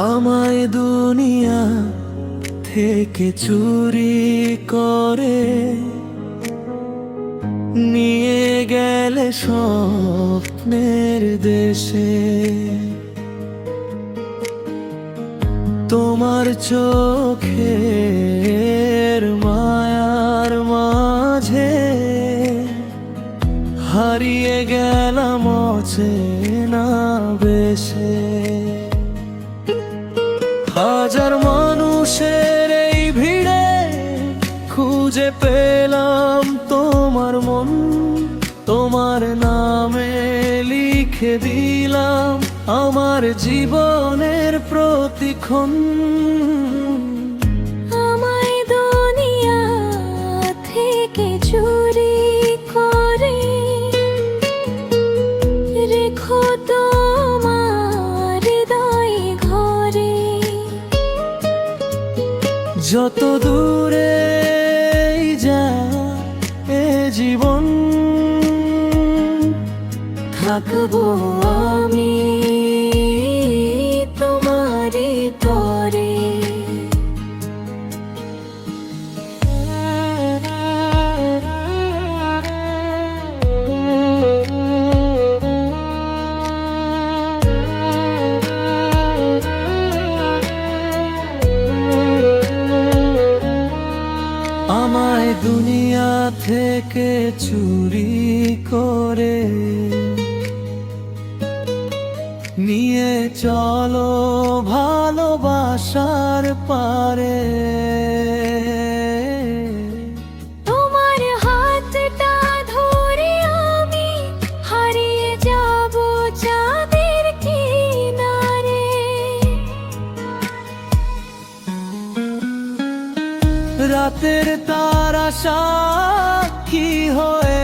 আমায় দুনিয়া থেকে চুরি করে নিয়ে গেলে স্বপ্নের দেশে। তোমার চোখের মায়ার মাঝে হারিয়ে গেলাম অচেনা বেশে। হাজার মানুষের এই ভিড়ে খুঁজে পেলাম তোমার মন, তোমার নামে লিখে দিলাম আমার জীবনের প্রতিক্ষণ। আমায় দুনিয়া থেকে চুরি করে রেখো তোমার হৃদয় ঘরে। যত দূরে যায় এ জীবন থাকবো আমি তোমারই তরে। আমায় দুনিয়া থেকে চুরি করে নিয়ে চলো ভালোবাসার পারে। তোমার হাতটা ধরে আমি হারিয়ে যাব চাঁদের কিনারে। রাতের তারা সাক্ষী হয়ে